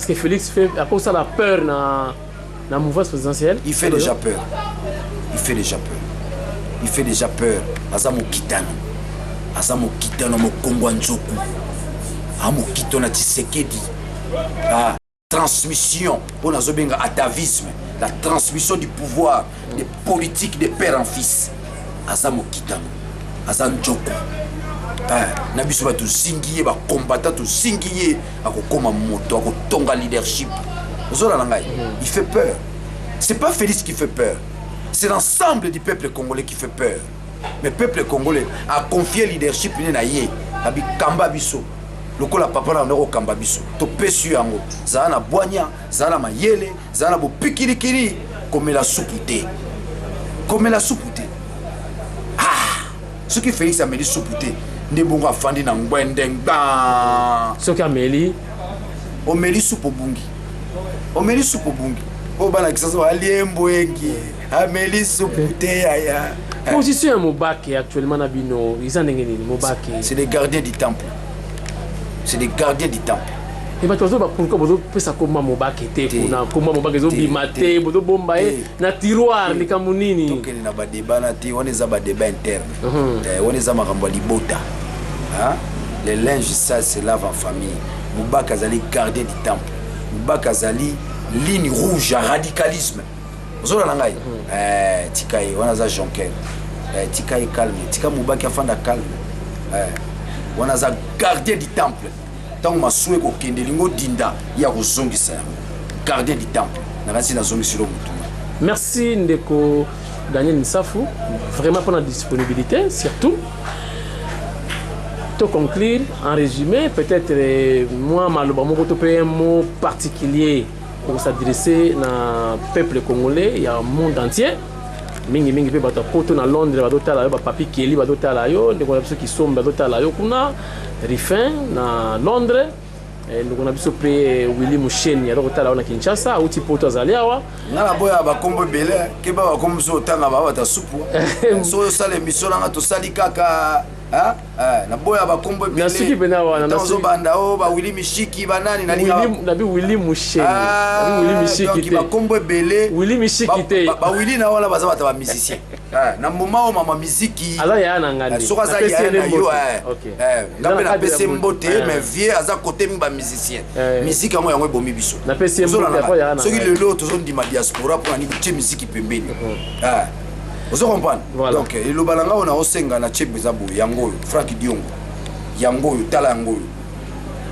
Est-ce que Félix fait à cause de la peur dans la mouvance présidentielle? Il fait déjà peur. Il fait déjà peur. Il fait déjà peur. Azamo Kitano. Azamo Kitano mo Kongwanzoku. Amo Kitano Tshisekedi. Ah, transmission. On a zobenga atavisme. La transmission du pouvoir, des politiques de père en fils. Azamo Kitano. Azan Djoku. Nabiso ba to singiye ba combattant to singiye akokoma moto akotonga leadership. Ozola ngai. Il fait peur. C'est pas Félix qui fait peur. C'est l'ensemble du peuple congolais qui fait peur. Mais le peuple congolais a confié le leadership na ye. Abi kamba biso. Lokola papa na ndoko kamba biso. To pesu yango. Za na boanya, za na mayele, za na bo pikirikiri comme la soupouté. Comme la soupouté. Ah, ce qui Félix a mis soupouté. Ndebongo afandi na ngwende ngba. Ce qui a meli Omeli soupo bungi. Omeli soupo bungi. Obala kisazo aliembo engi. Ameli soupouté ya. Position Mobake actuellement na bino, ils en ngeni Mobake. C'est les gardiens du temple. C'est les gardiens du temple. Et bah pourquoi vous pesa comme Mobake te kuna comme Mobake zo bimate bozo bomba na tiroir ni kamunini. Donc na ba débat na ti on za ba débat interne. On za makambo libota. Hein? Les linges ça se lavent en famille. Mobake azali gardien du temple. Mobake azali ligne rouge à radicalisme. Zola nangai. Tikai wana za Jonkel. Tikai calme. Tika Mobake afanda calme. Wana za gardien du temple. Tant ma souhait ko kendelingo dinda ya kozongisa gardien du temple. Nakasi na zongi silo mutu. Merci Ndeko Daniel Nsafou vraiment pour la disponibilité surtout. Pour conclure en résumé peut-être moi maloba moko to un mot particulier pour s'adresser na peuple congolais et au monde entier. Mingi pe bato koto na Londres bato tala yo ba papi Kelly bato tala yo ndeko na biso ki somba bato tala yo kuna Rifin na Londres ndeko na biso pe Willy Musheni ya bato tala yo na Kinshasa uti poto azali awa ngala boya ba kombo belé ke ba kombo so tanga ba bata supu so sale misona nga to sali kaka na boya ba kombo belé na suki bena wana na so banda o ba Willy Mishiki banani na linga na bi Willy Musheni na bi Willy Mishiki te ba kombo belé Willy Mishiki te ba Willy na wala baza bata ba musicien na moment o mama muziki ala ya na ngandi so kaza ya na yo ngape na pese mbote mais vieux aza côté ba musicien musique yango yango bomi biso na pese mbote ya ya na soki lelo tozo ndima diaspora pour ani tie musique pembeni vous comprenez donc le balanga on a osenga na chebe zabu yango Frank Diongo yango tala yango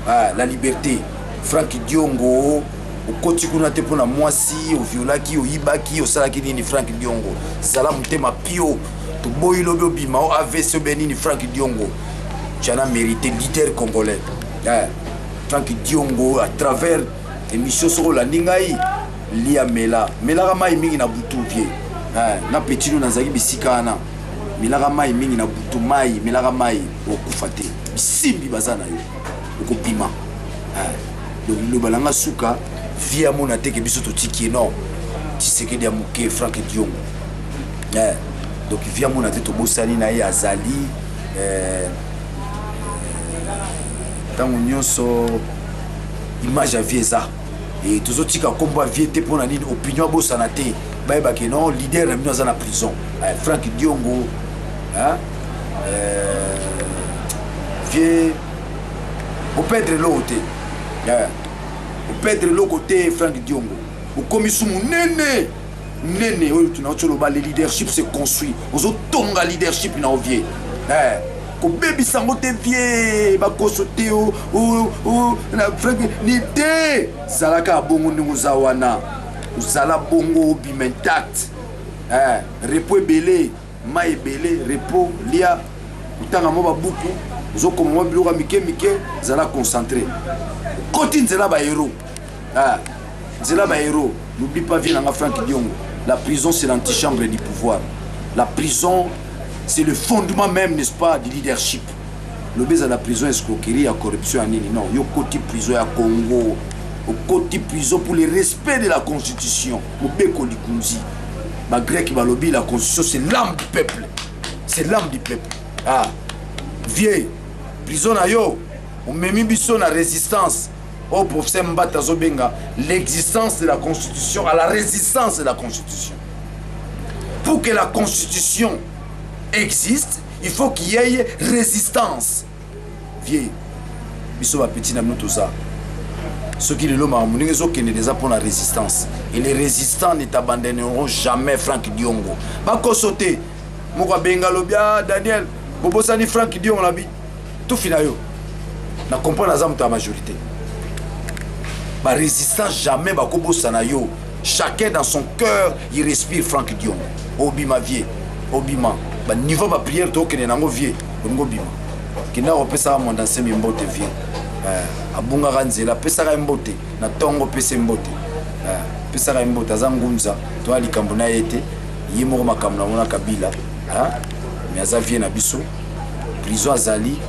la liberté Frank Diongo okoti kuna te pona mwasi o violaki o ibaki o salaki nini Frank Diongo zala mutema pio to boyi lobo bima o AVC benini Frank Diongo tu as mérité leader congolais Frank Diongo à travers émission sur la ningai lia mela mai mingi na butu vie na petit na zaki bisika na milaka mai mingi na butu mai milaka mai okufate bisimbi bazana yo okopima donc le balanga suka via mona teke biso to tiki non Tshisekedi ya muke Frank Diongo donc via mona te to bosani na ye azali tango nyonso image à vieza et tous tika komba vie te pona nini opinion bosana te baeba ke non leader na mino na prison Frank Diongo vie au perdre l'autre au perdre l'autre côté Frank Diongo au komisu munene nene oyo tunacholo ba le leadership se construit ozo tonga leadership na ovie ko baby sango te vie ba kosote o na Frank ni te salaka bongo ndingo zawana uzala bongo bima intact repos ebele mai ebele repos lia utanga mo babuku uzokoma mo biloko mike zala concentré koti nzela ba héros nzela ba héros n'oublie pas vie nanga Frank Diongo la prison c'est l'antichambre du pouvoir la prison c'est le fondement même n'est-ce pas du leadership le baiser la prison escroquerie à corruption nini non yo koti prison ya Congo au côté prison pour le respect de la constitution au beko likunzi ba grec ba lobby la constitution c'est l'âme du peuple c'est l'âme du peuple vieille prison na yo on memi biso na résistance au professeur Mbata Zobenga, l'existence de la Constitution à la résistance de la Constitution. Pour que la Constitution existe, il faut qu'il y ait résistance. Vieux, biso ba petit na tout ça. Ceux qui le l'ont qui ne déjà pour la résistance. Et les résistants ne t'abandonneront jamais, Franck Diongo. Bako sauter, Moko Bengalobia, Daniel, Bobo Sani, Franck Diongo la vie. Tout finayo. Na comprendre la majorité. Ba résistant jamais Bako Bosanayo. Chacun dans son cœur, il respire Franck Diongo. Obima vie, Obima. Ba niveau ba prière to que nango vie, bongo bima. Kina opesa mon dans ces mbote vie. Abunga ranzela pesaka mbote na tongo pese mbote. Pesaka mbote azangunza to alikambo na yete yimo makamna mona kabila. Mais aza vie na biso. Prison azali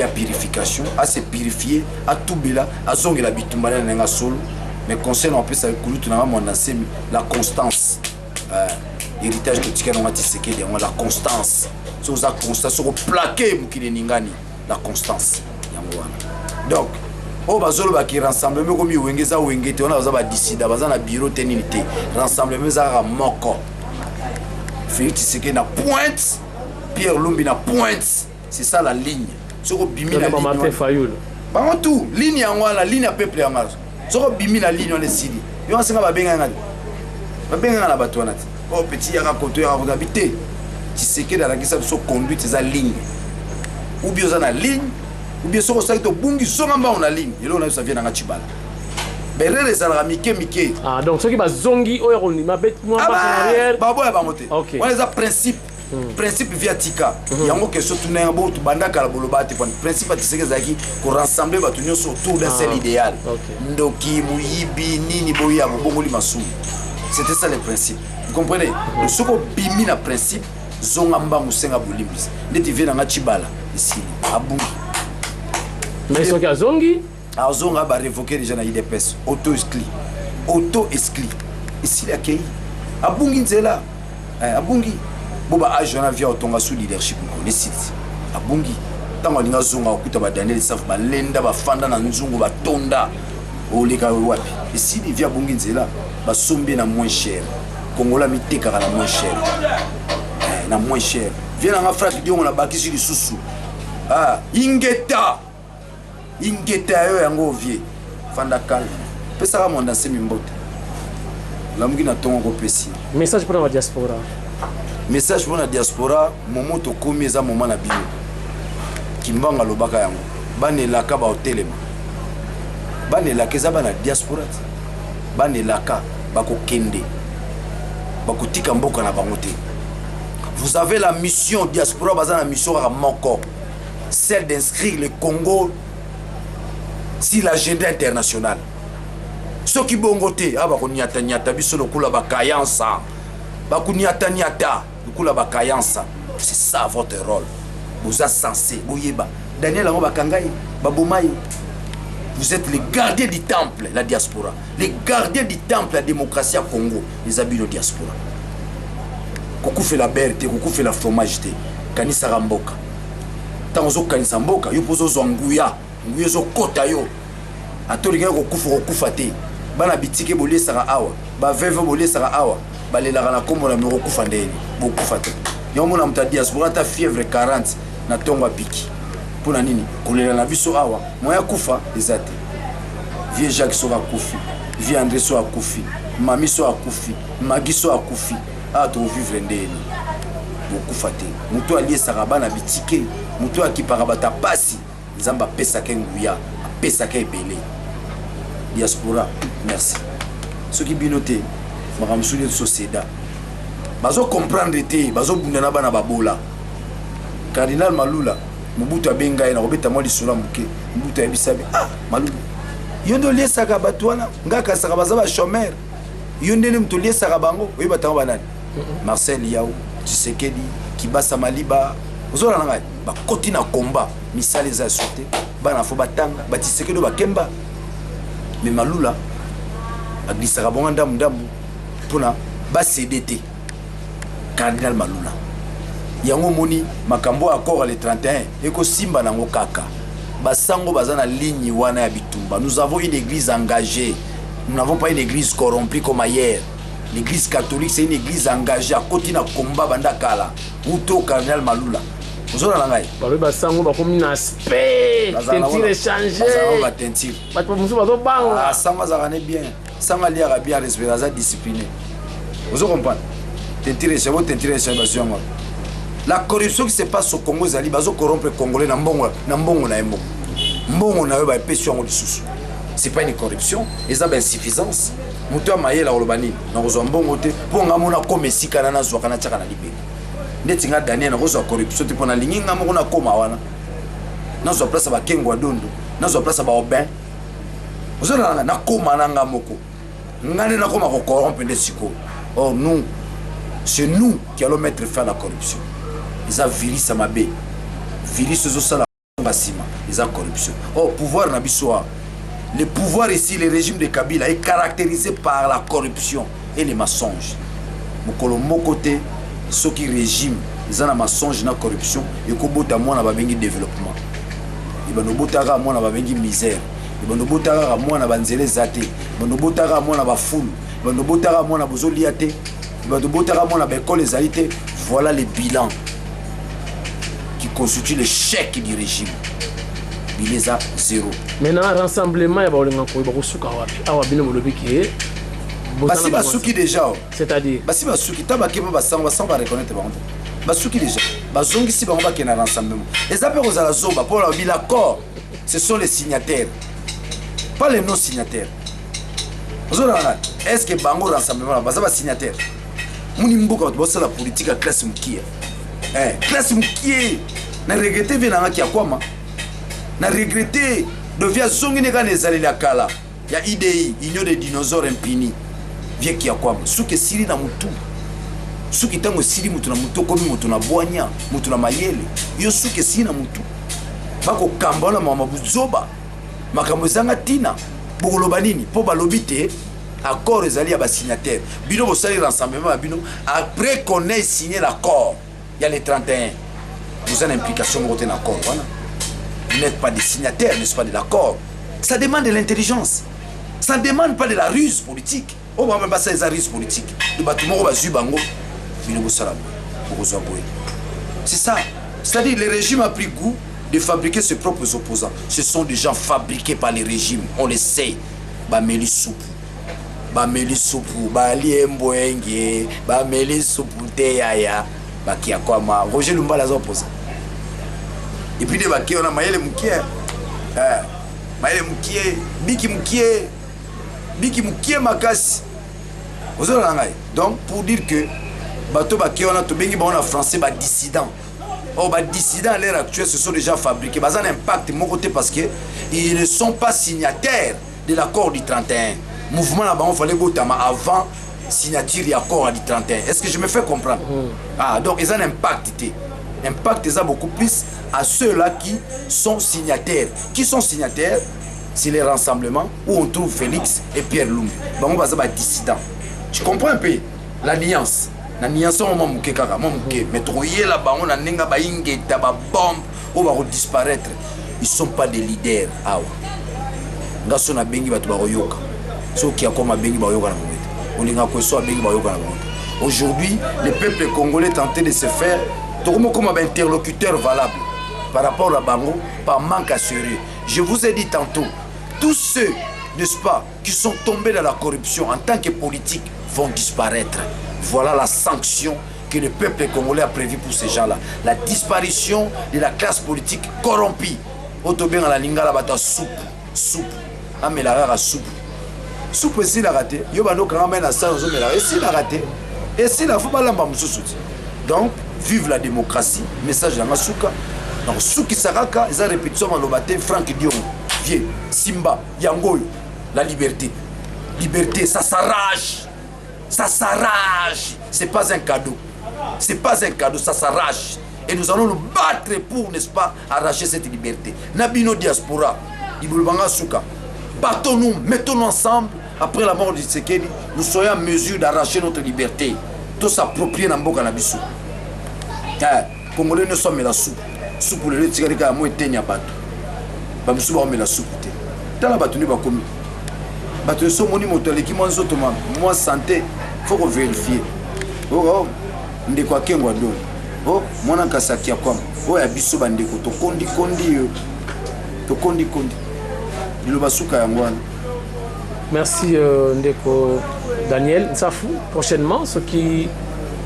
à purification, à se purifier, à tout bela, à zongela bitumbala na solo. Mais concernant pesa kulutu na mon ensemi la constance. Héritage de Tika Nongati Sekedi, la constance. Sur la constance, sur le plaqué, la constance. Donc, au bazolo qui rassemble, mais comme Wengeza Wengete, on a décidé, on a bureau ténité, rassemble, mais à Moko. Félix Sekedi na pointe, Pierre Lumbi na pointe. C'est ça la ligne. Sur le bimi la ligne. Par tout, ligne en la ligne à peuple en marche. Sur le bimi la ligne, on est sidi. Yo on va bien la batouanate. Oh petit yaka koto yaka habité. Tu sais que dans la guise so conduite ces lignes. Ou bien ça na ligne, ou bien so ça to bungi so ngamba on a ligne. Et là on a ça vient dans Chibala. Berere ça la mike. Ah donc ceux qui ba zongi o yako ni mabet moi pas en arrière. Ba boya ba monter. OK. On les a principe. Principe viatika. Yango que so tourner en bo to bandaka la bolobati pour principe tu sais que zaki ko rassembler ba tunyo autour d'un seul idéal. Ndoki muyibi nini boya bongoli masu. C'était ça le principe. Vous comprenez? Le soko bimi na principe zongamba musenga bolimbis. Ndeti vient na Chibala ici à Bungi. Mais ce qui a zongi a zonga ba révoquer déjà na IDPS auto exclu. Ici la kei à Bungi nzela. À Bungi boba age na via otonga sous leadership ko les sites. À Bungi tango linga zonga okuta ba Daniel Saf ba lenda ba fanda na nzungu ba tonda. Oleka wapi? Ici il vient Bungi nzela ba sombi na moins cher. Congola miteka na moins cher. Na moins cher. Viens en Afrique Dion on a baki sur lisusu. Ingeta yo yango vie. Fanda kal. Pesa ka monda semi mbote. La mugi na tongo ko pesi. Message pour la diaspora. Message pour la diaspora, momo to komi eza moment na bino. Kimbanga lobaka yango. Bane laka ba hotelema. Bane laka eza bana diaspora. Bane laka bako kende. Bako tika mboka na bango te. Vous avez la mission diaspora, bazana mission à Moko, celle d'inscrire le Congo sur l'agenda international. Ce qui bongote, bako nyata nyata biso lokula bakayansa, bako nyata nyata lokula bakayansa. C'est ça votre rôle. Vous êtes censé, boyeba. Daniel Ango bakangai, babomai. Vous êtes les gardiens du temple, la diaspora. Les gardiens du temple, la démocratie à Congo, les habits de diaspora. Koukou fait la berté, koukou fait la fromage té. Kanisa ramboka. Tanzo kanisa mboka, yo pozo zonguya, nguye zo kota yo. Atolika ko kufa té. Bana bitike bolé sara awa, ba veve bolé sara awa, ba le la kombo na miro kufa ndeni, bo kufa té. Yo mona mta diaspora ta fièvre 40 na tonga piki. Pona nini? Kolela na biso awa, moya kufa ezate. Vieux Jacques sera kufi, vieux André sera kufi, mami sera kufi, Magi sera kufi. Ah, tu vivre ndeni. Beaucoup faté. Muto allié sarabana bitike, muto akiparabata pasi, nzamba pesa kenguya, pesa ke belé. Diaspora, merci. Ceux qui binoté, maramsou de société. Bazo comprendre té, bazo bundana bana babola. Cardinal Malula, Mobutu abenga na robeta mo lisula muke. Mobutu abisabe, Malula. Yondo lié saka batwana, ngaka saka bazaba chômeur. Yondo ne mto lié saka bango, oui batango banani. Marcel Yao, Tshisekedi, Kibasa Maliba, vous avez un côté na combat, misal les a sauté, bana fo batanga, Tshisekedi bakemba. Mais Malula, a glissé à bon ndam pour na bas CDT, Cardinal Malula. Yango moni, makambo accord le 31, et ko simba nango kaka. basango baza na ligne wana ya bitumba. Nous avons une église engagée. Nous n'avons pas une église corrompue comme ailleurs. L'église catholique, c'est une église engagée à côté na combat bandakala. Uto cardinal Malula. Vous avez l'angai. Bah basango ba comme un aspect. Tentire échanger. Basango ba tentire. Ba pas musu ba to banga. Ah, sanga zakane bien. Sanga liara bien respecter ça discipliné. Vous comprenez? Tentire échanger. La corruption qui se passe au Congo, Zali, bazo corrompre Congolais na mbongo na mbongo. Mbongo na yo ba epesi yango lisusu. C'est pas une corruption, et ça insuffisance. Muto mayela olobani na kozwa mbongo te po nga mona koma esika na nazwa kana tshaka na libeli. Ndeti nga Daniel na kozwa corruption te po na lingi nga moko na koma wana. Nazwa place ba kengwa dondo, nazwa place ba obin. Ozona na koma na nga moko. Ngane na koma ko corrompre de siko. Or nous, c'est nous qui allons mettre fin à la corruption. Ils ont viré ça mabe. Viré ce zo la basima, ils ont corruption. Oh pouvoir na bisoa. Le pouvoir ici, le régime de Kabila est caractérisé par la corruption et les mensonges. Mokolo mokote, ceux qui régiment, ils ont un mensonge et la corruption, et qu'ils ont un développement. Ils ont un misère. Ils ont un banzele zate. Ils ont un foule. Ils ont un bozoliate. Ils ont un bécole zalité. Voilà le bilan qui constitue le chèque du régime. Il est à zéro. Maintenant, rassemblement, il y a un souka wapi. Basi basuki déjà. C'est-à-dire basi basuki tabaki ba basanga ba reconnaître ba honte. Basuki déjà. Bazongi si ba ngba na rassemblement. Les appels aux alazoba pour l'accord, ce sont les signataires. Pas les non signataires. Est-ce que bango rassemblement ba ba signataire? Muni mboka bossa la politique à classe mukie. Classe mukie na regretter venanga ki akwama. Na regretter devient zongi ne kana ezali la kala. Ya IDI, Union des dinosaures impunis. Vieux qui a quoi? Souke siri na mutu. Souki tango siri mutu na mutu komi mutu na boanya, mutu na mayele. Yo souke siri na mutu. Bako kambona mama buzoba. Makambo zanga tina. Bokoloba nini? Po balobi te accord ezali ya ba signataire. Bino bo sali rassemblement ba bino après qu'on ait signé l'accord. Il y a les 31. Vous avez une implication dans l'accord. Voilà. Vous n'êtes pas des signataires, n'est-ce pas, de l'accord. Ça demande de l'intelligence. Ça ne demande pas de la ruse politique. On va même pas ça les ruse politique. Le bâtiment va suivre bango. C'est ça. C'est-à-dire le régime a pris goût de fabriquer ses propres opposants. Ce sont des gens fabriqués par les régimes. On le sait. Bameli Soupou. Bameli Soupou. Bali Mboenge. Bameli Soupou Teyaya. Bakia quoi ma. Roger Lumba les opposants. Et puis des bakia on a Maëlle Moukié. Maëlle Moukié. Biki Moukié Makasi. Donc pour dire que bateau bakia on a tout bien on a français ba dissident. Oh bah dissidents à l'heure actuelle ce sont déjà fabriqués. Bah ça a un impact mon côté parce que ils ne sont pas signataires de l'accord du 31. Mouvement là-bas on fallait botama avant signature de l'accord du 31. Est-ce que je me fais comprendre? Ah donc ils ont un impact. Impact ils ont beaucoup plus à ceux-là qui sont signataires. Qui sont signataires? C'est les rassemblements où on trouve Félix et Pierre Lumbi. Bah on va ça bah dissidents. Tu comprends un peu l'alliance? L'alliance on m'a mouké kaka, m'a mouké. Mais trouiller là-bas on a n'enga ba inge taba bombe, on va disparaître. Ils sont pas des leaders. Ah ouais. Ngaso na bengi batu ba yoka. So qui a comme bengi ba yoka na moué. On linga ko so bengi ba yoka na moué. Aujourd'hui, le peuple congolais tentait de se faire comme un interlocuteur valable par rapport à Bango par manque à sérieux. Je vous ai dit tantôt, tous ceux, n'est-ce pas, qui sont tombés dans la corruption en tant que politiques vont disparaître. Voilà la sanction que le peuple congolais a prévue pour ces gens-là. La disparition de la classe politique corrompue. Autobien à la lingala bata soupe. Amelara soupe. Soupe si la raté. Yobano quand même à ça on et si la raté. Et si la faut pas lamba mususuti. Donc vive la démocratie. Message dans Masuka. Donc Souki Saraka, ils ont répétition dans le bâtiment Franck Dion, Vieux, Simba, Yangoy, la liberté. Liberté, ça s'arrache. Ça s'arrache. C'est pas un cadeau. C'est pas un cadeau, ça s'arrache. Et nous allons nous battre pour, n'est-ce pas, arracher cette liberté. Nabino diaspora, Ibulbanga Souka. Battons-nous, mettons-nous ensemble. Après la mort de Tshisekedi, nous soyons en mesure d'arracher notre liberté. Tout s'approprier dans Mboka Nabiso. Congolais ne sommes la soupe. Soupe pour le Tshisekedi à moi et Tenya Bato. bamusu baomela supu te tala bato nde bakomi bato esomoni moto aleki mwa nzoto mwa santé faut kovérifie ndeko akengo adoni mwana kasaki ya kwama oyo ya biso bandeko tokondi yo tokondi liloba suka yango wana. Merci Ndeko Daniel Nsafou. Prochainement, ce qui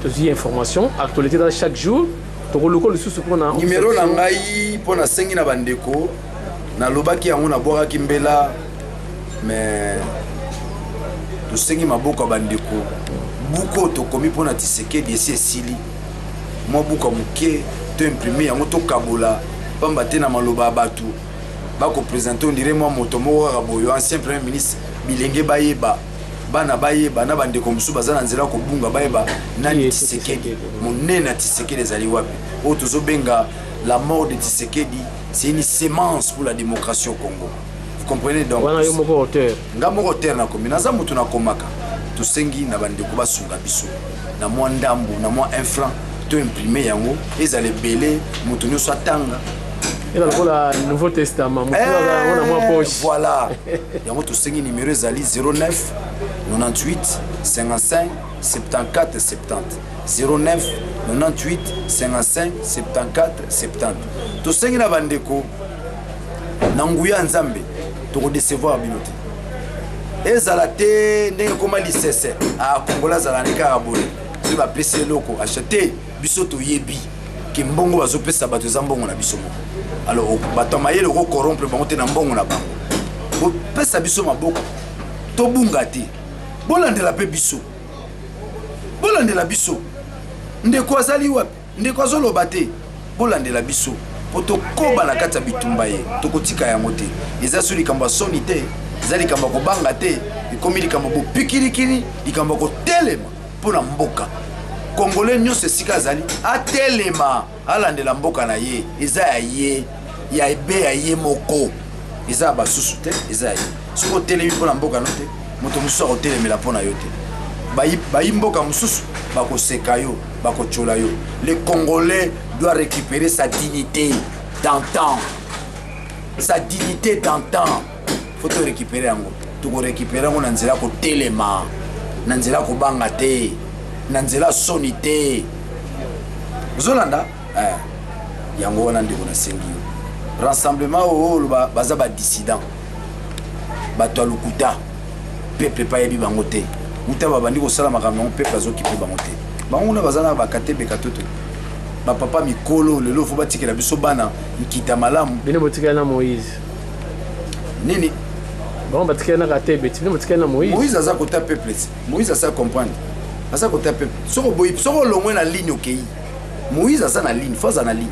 te dit information, actualité dans chaque jour. Numéro na ngai pona sengi na bandeko na lobaki yango na bwaka mbela mais to sengi maboko bandeko buko to komi pona Tshisekedi esi esili mo buka muke to imprimer yango to kabola pamba te na maloba batu bako présenter on dirait moi moto moko kaboyo ancien premier ministre bilenge bayeba bana bayeba na bandeko musu bazana nzela ko bunga bayeba nani Tshisekedi monena Tshisekedi ezali wapi o tozo benga la mort de Tshisekedi c'est une sémence pour la démocratie au Congo. Vous comprenez donc wana yo moko auteur nga moko auteur na komi naza mutu na komaka to sengi na bandeko basunga biso na mwa ndambu na mwa infra to imprimer yango ezale belé mutu nyoso atanga. Et dans le Nouveau Testament, voilà. Yango to sengi numéro ezali 09 98 55 74 70 09 98 55 74 70. To sengi na bandeko na nguya nzambe to ko décevoir binote. Ezala te ndenge koma lisese a kongola zala nika abone. Tu vas pese loko acheter biso to yebi ke mbongo bazopesa bato zambongo na biso moko. Alors bato mayele ko corrompre bango te na mbongo na bango. Bo pesa biso maboko to bunga te. Bolandela pe biso. Bolandela biso. Ndeko azali wapi? Ndeko azoloba te. Bolandela biso. Poto koba na kati ya bitumba ye. Tokotika yango te. Eza suli kamba soni te. Eza likamba ko banga te. Ikomi likamba bo pikirikini, likamba ko telema pona mboka. Congolais nyonso esika azali atelema alandela mboka na ye. Eza ya ye. Ya ebe ya ye moko. Eza basusu te, eza ye. Soko telemi pona mboka no te. Moto musu akotelemela pona yo te. Bayi mboka mususu bako seka yo, bako chola yo. Le Congolais doit récupérer sa dignité d'antan. Sa dignité d'antan. Faut te récupérer yango. Tu ko récupérer yango na nzela ko telema. Na nzela ko banga te. Na nzela soni te. Zolanda yango wana ndeko na sengi. Rassemblement o baza ba dissident. Bato alukuta. Peuple pa yebi bango te. Muta babandi ko sala makambo peuple azokipe bango te. Bango na bazana ba katebe katoto. Ba papa mikolo lelo fo batikela biso bana nkita malamu. Bino botikela na Moïse. Nini? Bon batikela na katebe, bino botikela na Moïse. Moïse aza kota peuple. Moïse aza comprendre. Aza kota peuple. Soko boyi, soko longwe na ligne okei. Moïse aza na ligne, faza na ligne.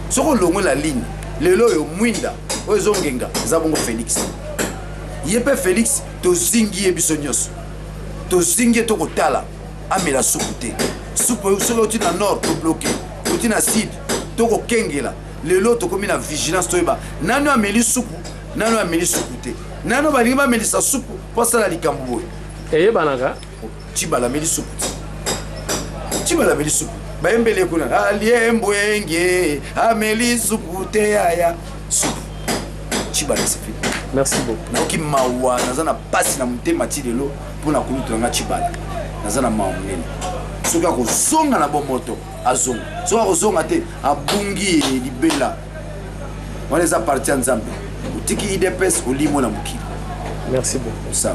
Soko longwe la ligne. Lelo yo mwinda, ozo ngenga, zabongo Félix. Yepe Félix to zingi biso nyos. To zingi to kotala amela supu te. Supu solo ti na nord to bloqué. To ti na sud to ko kengela. Lelo to komi na vigilance to yeba. Nano ameli supu, nano ameli supu te. Nano balinga ameli sa supu po sala likambo. Eye banaka Chibala ameli supu. Chibala ameli supu. Baembele kuna aliembwenge ameli supu te ya supu. Chibala c'est fini. Merci beaucoup. Naoki mawa nazana pasi na mutema ti lelo pona kulutu nga chibala. Nazana maunene. Soka ko zonga na bomoto azonga. Soka ko zonga te abungi libela. Wana za parti nzambe. Utiki IDPS olimo na mukili. Merci beaucoup. Ça.